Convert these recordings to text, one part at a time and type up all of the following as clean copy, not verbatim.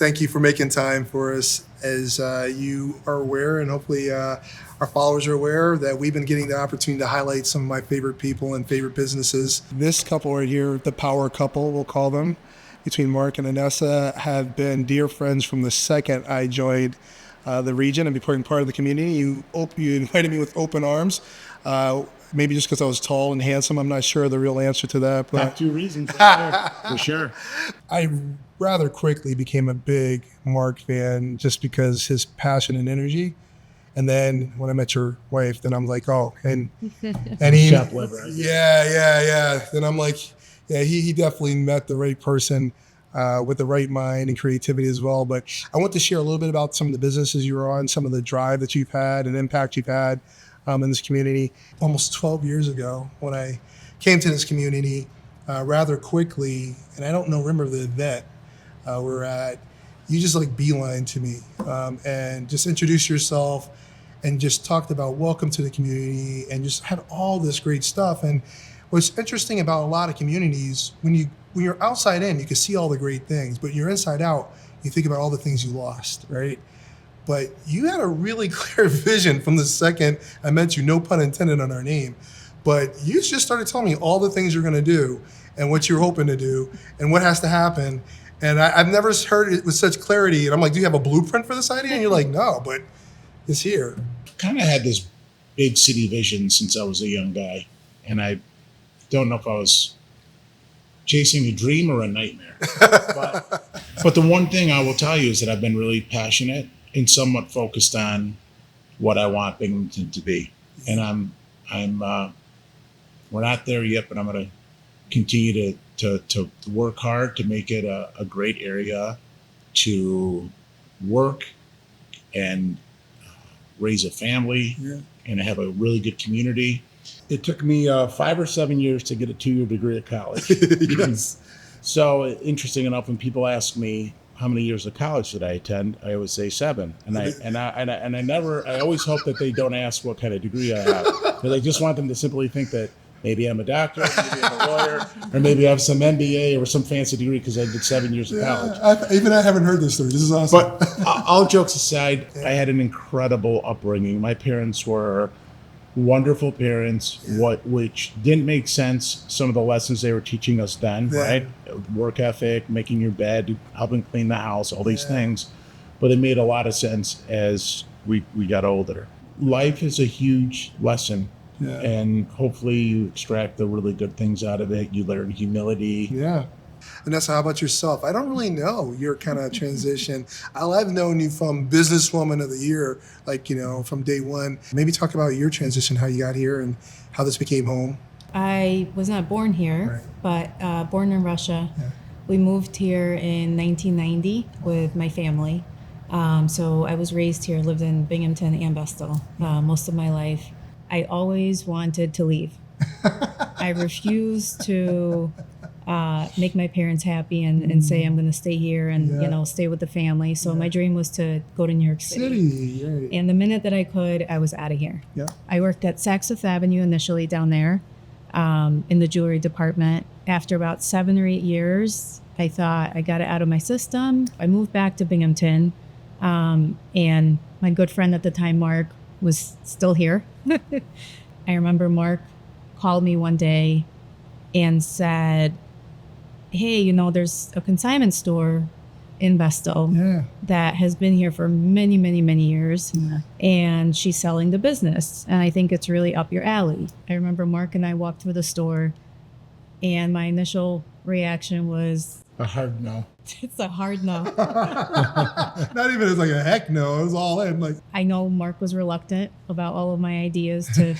thank you for making time for us. As you are aware, and hopefully our followers are aware, that we've been getting the opportunity to highlight some of my favorite people and favorite businesses. This couple right here, the power couple, we'll call them, between Mark and Inessa, have been dear friends from the second I joined the region and became part of the community. You invited me with open arms. Maybe just because I was tall and handsome. I'm not sure the real answer to that. But Top two reasons, for sure. I rather quickly became a big Mark fan just because his passion and energy. And then when I met your wife, then I'm like, oh, and he, Chef liver. yeah. Then I'm like, yeah, he definitely met the right person with the right mind and creativity as well. But I want to share a little bit about some of the businesses you were on, some of the drive that you've had and impact you've had in this community. Almost 12 years ago, when I came to this community, rather quickly, and I don't remember the event we're at, you just like beeline to me and just introduced yourself and just talked about welcome to the community and just had all this great stuff. And what's interesting about a lot of communities, when you're outside in, you can see all the great things, but you're inside out, you think about all the things you lost, right? But you had a really clear vision from the second I met you, no pun intended on our name. But you just started telling me all the things you're going to do and what you're hoping to do and what has to happen. And I've never heard it with such clarity. And I'm like, do you have a blueprint for this idea? And you're like, no, but it's here. Kind of had this big city vision since I was a young guy. And I don't know if I was chasing a dream or a nightmare. but the one thing I will tell you is that I've been really passionate and somewhat focused on what I want Binghamton to be. And we're not there yet, but I'm going to continue to work hard to make it a great area to work and raise a family and have a really good community. It took me 5 or 7 years to get a 2-year degree at college. Yes. So interesting enough, when people ask me how many years of college did I attend, I always say 7. And I always hope that they don't ask what kind of degree I have, because I just want them to simply think that maybe I'm a doctor, maybe I'm a lawyer, or maybe I have some MBA or some fancy degree because I did 7 years of college. I haven't heard this story. This is awesome. But all jokes aside, I had an incredible upbringing. My parents were wonderful parents, which didn't make sense, some of the lessons they were teaching us then, right? Work ethic, making your bed, helping clean the house, all these things. But it made a lot of sense as we got older. Life is a huge lesson. Yeah. And hopefully you extract the really good things out of it. You learn humility. Yeah. Inessa, how about yourself? I don't really know your kind of transition. I've known you from Businesswoman of the Year, from day one. Maybe talk about your transition, how you got here and how this became home. I was not born here, but born in Russia. Yeah. We moved here in 1990 with my family. So I was raised here, lived in Binghamton and Vestal most of my life. I always wanted to leave. I refused to make my parents happy and say I'm going to stay here and stay with the family. So my dream was to go to New York City. Right. And the minute that I could, I was out of here. Yeah. I worked at Saks Fifth Avenue initially down there in the jewelry department. After about 7 or 8 years, I thought I got it out of my system. I moved back to Binghamton, and my good friend at the time, Mark, was still here. I remember Mark called me one day and said, hey, there's a consignment store in Vestal that has been here for many, many, many years. Yeah. And she's selling the business. And I think it's really up your alley. I remember Mark and I walked through the store, and my initial reaction was a hard no. It's a hard no. Not even as like a heck no. It was all in. I know Mark was reluctant about all of my ideas to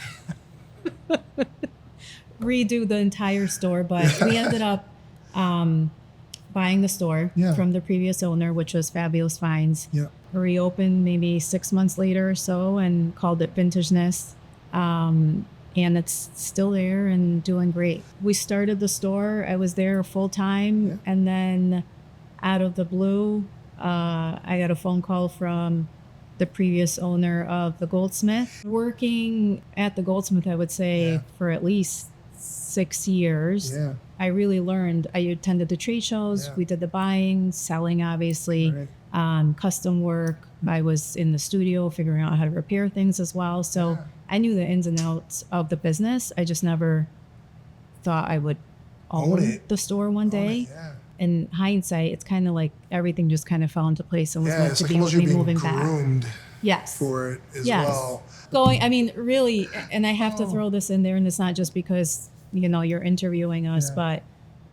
redo the entire store, but we ended up buying the store from the previous owner, which was Fabulous Finds. Yeah. Reopened maybe 6 months later or so and called it Vintageness. And it's still there and doing great. We started the store. I was there full time. Yeah. And then out of the blue, I got a phone call from the previous owner of the Goldsmith. Working at the Goldsmith, I would say, for at least 6 years, Yeah. I really learned. I attended the trade shows. Yeah. We did the buying, selling, obviously, custom work. I was in the studio figuring out how to repair things as well. So Yeah. I knew the ins and outs of the business. I just never thought I would own it. the store one day. Yeah. In hindsight, it's kind of like everything just kind of fell into place and was Yeah, meant it's to like be almost with you're me being moving back. groomed Yes. for it as Yes. well. I mean, really, and I have to throw this in there, and it's not just because, you're interviewing us, Yeah.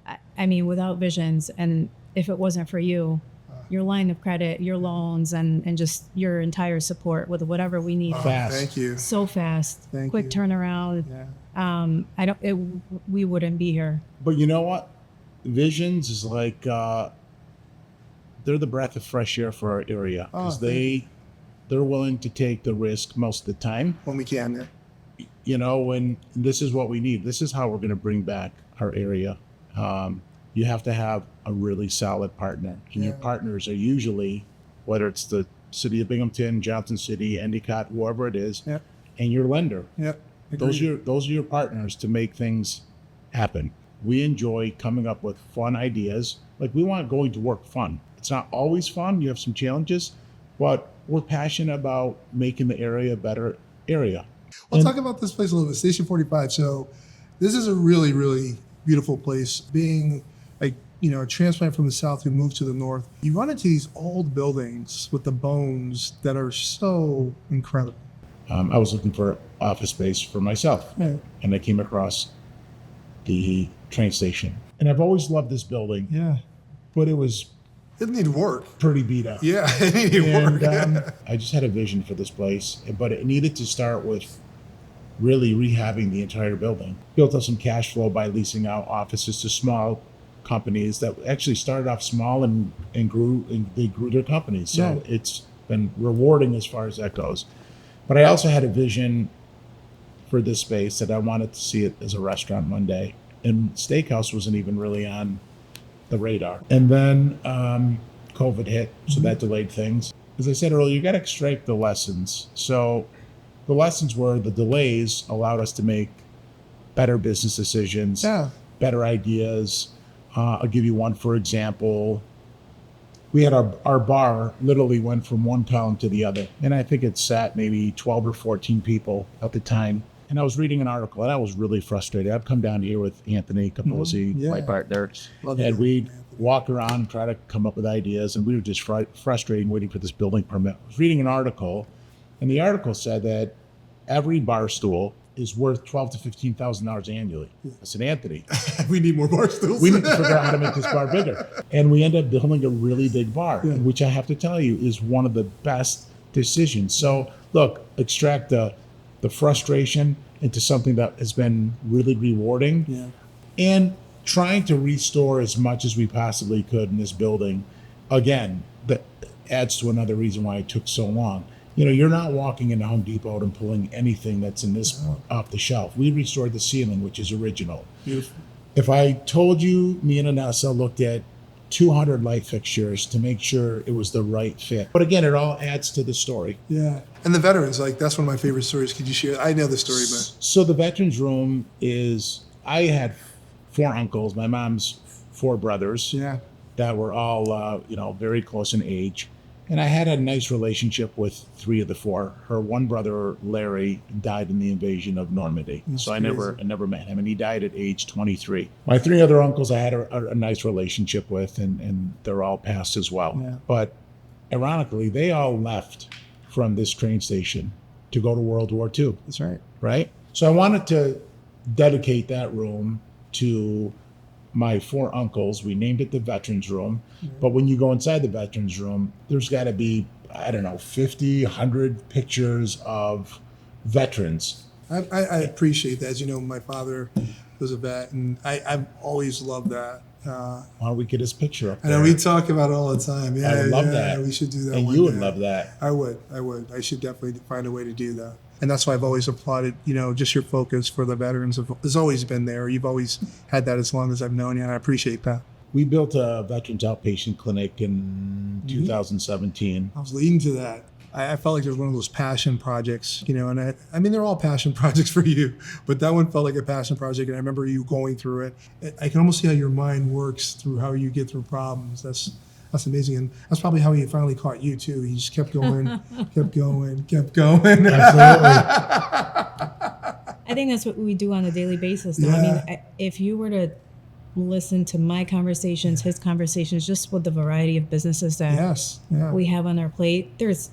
but I mean, without visions, and if it wasn't for you, your line of credit, your loans, and just your entire support with whatever we need. Fast. Thank you. So fast, Thank quick you. turnaround. Yeah. We wouldn't be here. But you know what? Visions is like they're the breath of fresh air for our area because thank they're willing to take the risk most of the time. When we can. Yeah. When this is what we need. This is how we're going to bring back our area. You have to have a really solid partner, and your Yeah. partners are usually, whether it's the city of Binghamton, Johnson City, Endicott, whoever it is, Yep. and your lender. Yep. Those Agreed. are your partners to make things happen. We enjoy coming up with fun ideas. Like we want going to work fun. It's not always fun. You have some challenges, but we're passionate about making the area a better area. Well, talk about this place a little bit. Station 45. So this is a really, really beautiful place. Being a transplant from the south who moved to the north, you run into these old buildings with the bones that are so incredible. I was looking for office space for myself, and I came across the train station. And I've always loved this building, Yeah. but it was It needed work. pretty beat up. Yeah, it needed work. And I just had a vision for this place, but it needed to start with really rehabbing the entire building. Built up some cash flow by leasing out offices to small companies that actually started off small and grew, and they grew their companies. So Yeah. it's been rewarding as far as that goes. But I also had a vision for this space that I wanted to see it as a restaurant one day. And steakhouse wasn't even really on the radar. And then COVID hit, so that delayed things. As I said earlier, you got to extract the lessons. So the lessons were the delays allowed us to make better business decisions, Yeah. better ideas. I'll give you one, for example. We had our bar literally went from one town to the other. And I think it sat maybe 12 or 14 people at the time. And I was reading an article and I was really frustrated. I'd come down here with Anthony Capozzi, Yeah. my partner, Love and it. we'd walk around and try to come up with ideas. And we were just frustrated waiting for this building permit. I was reading an article, and the article said that every bar stool is worth $12,000 to $15,000 annually. I said, Anthony, We need more bar stools. we need to figure out how to make this bar bigger. And we ended up building a really big bar, Yeah. which I have to tell you is one of the best decisions. So look, extract the frustration into something that has been really rewarding, Yeah. and trying to restore as much as we possibly could in this building. Again, that adds to another reason why it took so long. You're not walking into Home Depot and pulling anything that's in this off the shelf. We restored the ceiling, which is original. Beautiful. If I told you me and Inessa looked at 200 light fixtures to make sure it was the right fit. But again, it all adds to the story. Yeah. And the veterans, that's one of my favorite stories. Could you share? I know the story, but So the veterans room is, I had 4 uncles, my mom's 4 brothers yeah. that were all, very close in age. And I had a nice relationship with 3 of the 4. Her one brother, Larry, died in the invasion of Normandy. That's so I crazy. never met him, and he died at age 23. My 3 other uncles I had a nice relationship with, and they're all passed as well. Yeah. But ironically, they all left from this train station to go to World War II, That's right. right? So I wanted to dedicate that room to my 4 uncles. We named it the Veterans Room. But when you go inside the Veterans Room, there's got to be, 50, 100 pictures of veterans. I appreciate that. As you know, my father was a vet, and I've always loved that. Why don't we get his picture up I there? know we talk about it all the time. Yeah, I would love yeah, that. We should do that. And one you would day. love that. I would. I should definitely find a way to do that. And that's why I've always applauded, just your focus for the veterans has always been there. You've always had that as long as I've known you, and I appreciate that. We built a veterans outpatient clinic in 2017. I was leading to that. I felt like it was one of those passion projects, and I mean, they're all passion projects for you, but that one felt like a passion project. And I remember you going through it. I can almost see how your mind works through how you get through problems. That's amazing. And that's probably how he finally caught you too. He just kept going, kept going, kept going. Absolutely. I think that's what we do on a daily basis. Though. Yeah. I mean, if you were to listen to my conversations, his conversations, just with the variety of businesses that Yes. Yeah. we have on our plate, it's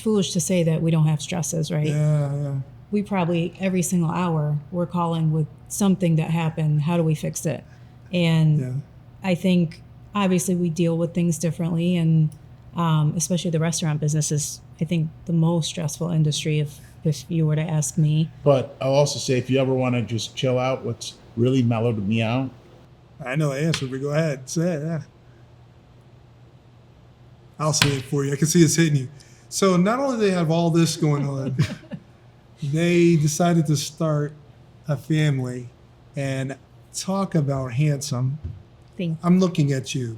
foolish to say that we don't have stresses, right? Yeah. We probably every single hour we're calling with something that happened. How do we fix it? And Yeah. I think obviously we deal with things differently, and especially the restaurant business is, I think, the most stressful industry if you were to ask me. But I'll also say, if you ever want to just chill out, what's really mellowed me out, I know the answer, but go ahead. Say it. Yeah. I'll say it for you. I can see it's hitting you. So not only do they have all this going on, they decided to start a family, and talk about handsome. I'm looking at you.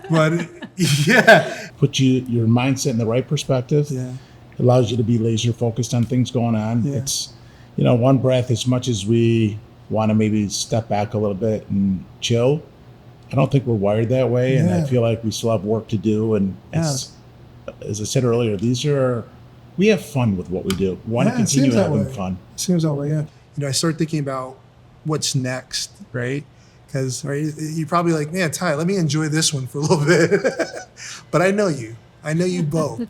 But yeah. put your mindset in the right perspective. Yeah. Allows you to be laser focused on things going on. Yeah. It's, one breath, as much as we want to maybe step back a little bit and chill, I don't think we're wired that way. And I Yeah. feel like we still have work to do. And it's, as I said earlier, we have fun with what we do. We want to Yeah, it continue seems that having way. fun. Seems that way, yeah. I start thinking about what's next, right? Because you're probably like, man, Ty, let me enjoy this one for a little bit. But I know you. I know you both.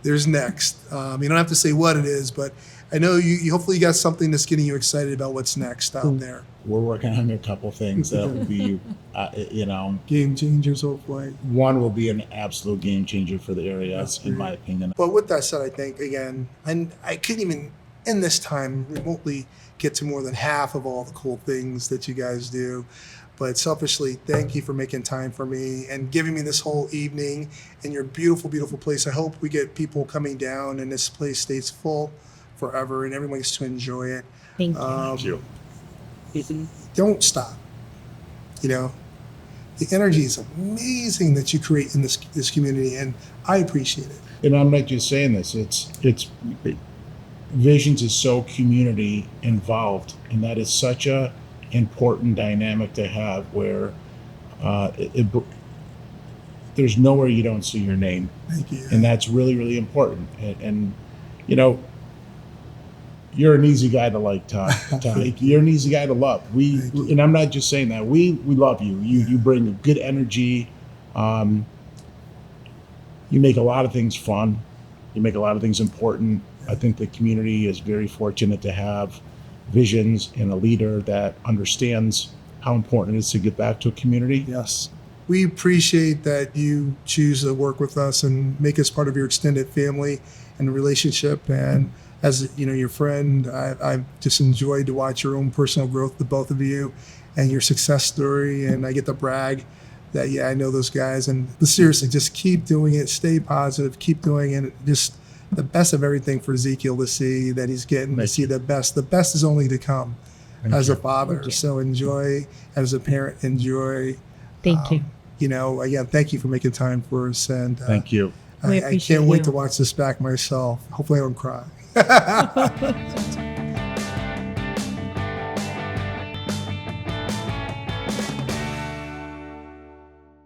There's next. You don't have to say what it is, but I know you hopefully you got something that's getting you excited about what's next out there. We're working on a couple things that will be, Game changers, hopefully. one will be an absolute game changer for the area, That's in my great. opinion. But with that said, I think, again, and I couldn't even, in this time, remotely get to more than half of all the cool things that you guys do. But selfishly, thank you for making time for me and giving me this whole evening in your beautiful, beautiful place. I hope we get people coming down and this place stays full forever and everyone gets to enjoy it. Thank you. Thank you. Don't stop. The energy is amazing that you create in this community, and I appreciate it. And I'm not just saying this, it's Visions is so community involved, and that is such a important dynamic to have, where there's nowhere you don't see your name. Thank you. And that's really, really important. And you're an easy guy to like, Ty. You're an easy guy to love. And I'm not just saying that. We love you. You bring a good energy. You make a lot of things fun. You make a lot of things important. I think the community is very fortunate to have Visions and a leader that understands how important it is to give back to a community. Yes. We appreciate that you choose to work with us and make us part of your extended family and relationship. And as your friend, I've just enjoyed to watch your own personal growth, the both of you, and your success story. And I get to brag that, I know those guys. But seriously, just keep doing it. Stay positive. Keep doing it. Just the best of everything for Ezekiel to see that he's getting to see the best. The best is only to come as a father. So enjoy, as a parent, enjoy. Thank you. Again, thank you for making time for us. And Thank you. We I appreciate can't wait you. to watch this back myself. Hopefully I don't cry.